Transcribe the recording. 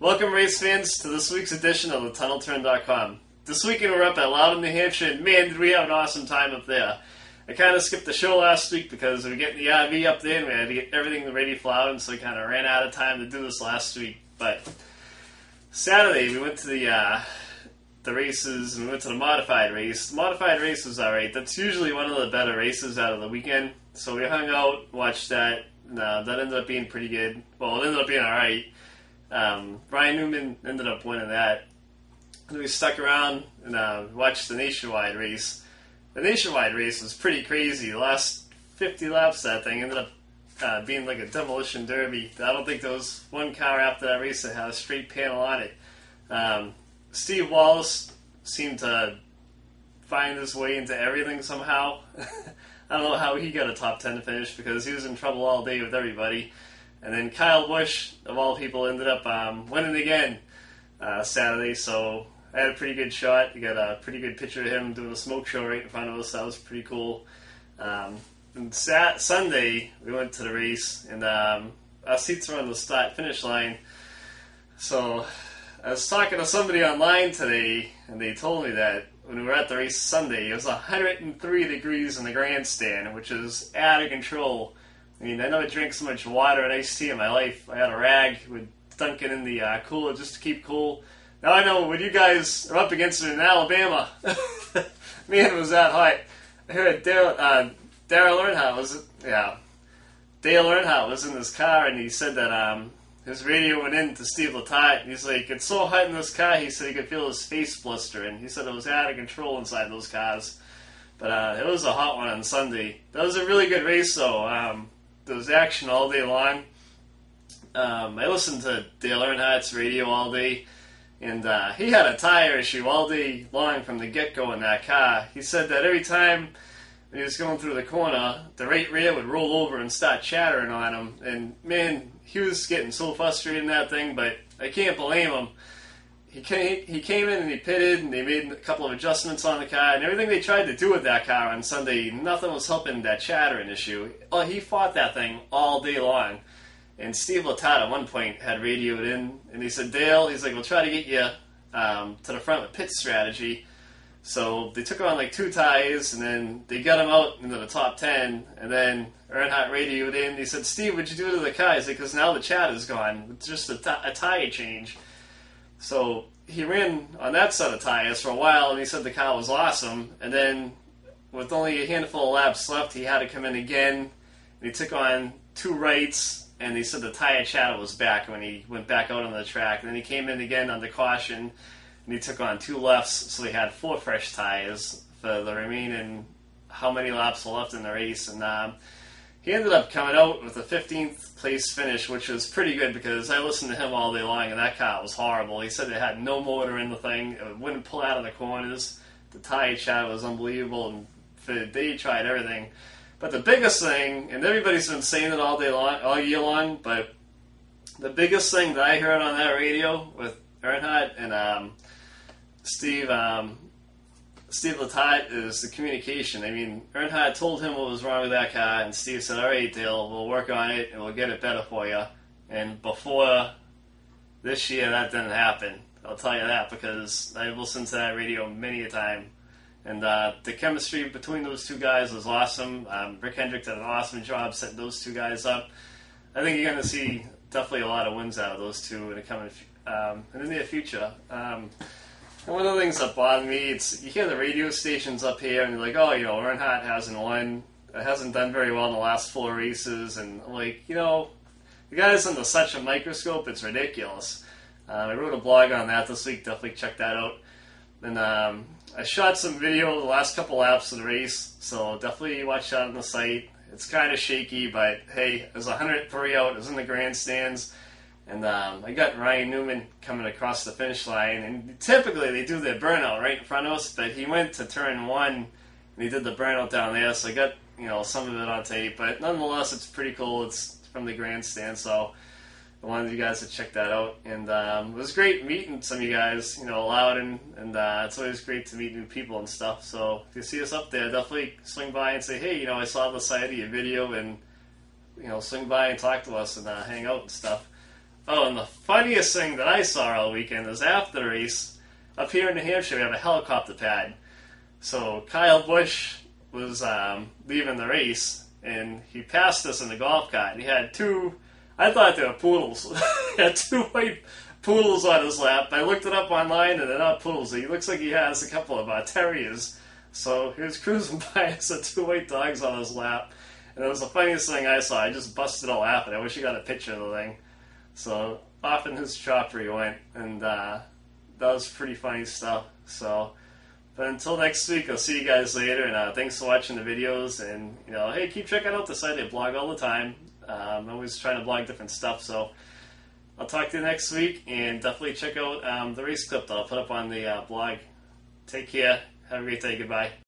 Welcome, race fans, to this week's edition of thetunnelturn.com. This weekend we're up at Louden, New Hampshire, and man, did we have an awesome time up there. I kind of skipped the show last week because we were getting the RV up there and we had to get everything ready for Louden, so we kind of ran out of time to do this last week. But Saturday we went to the races and we went to the modified race. The modified race was alright. That's usually one of the better races out of the weekend. So we hung out, watched that. That ended up being pretty good. Well, it ended up being alright. Ryan Newman ended up winning that. And we stuck around and watched the nationwide race. The nationwide race was pretty crazy. The last 50 laps of that thing ended up being like a demolition derby. I don't think there was one car after that race that had a straight panel on it. Steve Wallace seemed to find his way into everything somehow. I don't know how he got a top 10 finish because he was in trouble all day with everybody. And then Kyle Busch, of all people, ended up winning again Saturday, so I had a pretty good shot. You got a pretty good picture of him doing a smoke show right in front of us. That was pretty cool. And Sunday, we went to the race, and our seats were on the start-finish line. So I was talking to somebody online today, and they told me that when we were at the race Sunday, it was 103 degrees in the grandstand, which is out of control. I mean, I never drank so much water and iced tea in my life. I had a rag, would dunk it in the cooler just to keep cool. Now I know when you guys are up against it in Alabama, man, it was that hot. I heard Dale Earnhardt was in his car, and he said that his radio went in to Steve Letarte, and he's like, it's so hot in this car, he said he could feel his face blistering. He said it was out of control inside those cars. But it was a hot one on Sunday. That was a really good race, though. There was action all day long. I listened to Dale Earnhardt's radio all day, and he had a tire issue all day long from the get-go in that car. He said that every time when he was going through the corner, the right rear would roll over and start chattering on him. And, man, he was getting so frustrated in that thing, but I can't blame him. He came in and he pitted, and they made a couple of adjustments on the car, and everything they tried to do with that car on Sunday, nothing was helping that chattering issue. He fought that thing all day long. And Steve Letarte at one point had radioed in, and he said, Dale, he's like, we'll try to get you to the front with pit strategy. So they took on like 2 tires, and then they got him out into the top 10, and then Earnhardt radioed in. He said, Steve, what'd you do to the car? He's like, because now the chat is gone. It's just a tire change. So he ran on that set of tires for a while, and he said the car was awesome. And then with only a handful of laps left, he had to come in again, and he took on 2 rights, and he said the tire chatter was back when he went back out on the track. And then he came in again under caution, and he took on 2 lefts, so he had 4 fresh tires for the remaining how many laps were left in the race. And he ended up coming out with a 15th place finish, which was pretty good because I listened to him all day long, and that car was horrible. He said it had no motor in the thing. It wouldn't pull out of the corners. The tire chatter was unbelievable, and they tried everything. But the biggest thing, and everybody's been saying it all day long, all year long, but the biggest thing that I heard on that radio with Earnhardt and Steve Letarte is the communication. I mean, Earnhardt told him what was wrong with that car, and Steve said, all right, Dale, we'll work on it, and we'll get it better for you. And before this year, that didn't happen. I'll tell you that, because I've listened to that radio many a time. And the chemistry between those 2 guys was awesome. Rick Hendrick did an awesome job setting those 2 guys up. I think you're going to see definitely a lot of wins out of those 2 in the near future. And one of the things that bothered me, you hear the radio stations up here, and you're like, oh, Earnhardt hasn't won. It hasn't done very well in the last 4 races. And I'm like, the guy's under such a microscope, it's ridiculous. I wrote a blog on that this week. Definitely check that out. And I shot some video the last couple laps of the race, so definitely watch that on the site. It's kind of shaky, but hey, there's 103 out. It was in the grandstands. And I got Ryan Newman coming across the finish line, and typically they do their burnout right in front of us, but he went to turn 1, and he did the burnout down there, so I got some of it on tape, but nonetheless, it's pretty cool. It's from the grandstand, so I wanted you guys to check that out. And it was great meeting some of you guys, Louden, and it's always great to meet new people and stuff. So if you see us up there, definitely swing by and say, hey, I saw the side of your video, and swing by and talk to us and hang out and stuff. Oh, and the funniest thing that I saw all weekend is after the race, up here in New Hampshire, we have a helicopter pad. So Kyle Busch was leaving the race, and he passed us in the golf cart. He had two, I thought they were poodles. He had two white poodles on his lap. I looked it up online, and they're not poodles. He looks like he has a couple of terriers. So he was cruising by us with two white dogs on his lap. And it was the funniest thing I saw. I just busted out laughing. I wish you got a picture of the thing. So off in his chopper he went, and that was pretty funny stuff. So, but until next week, I'll see you guys later, and thanks for watching the videos, and hey, keep checking out the site. I blog all the time. I'm always trying to blog different stuff, so I'll talk to you next week, and definitely check out the race clip that I'll put up on the blog. Take care. Have a great day. Goodbye.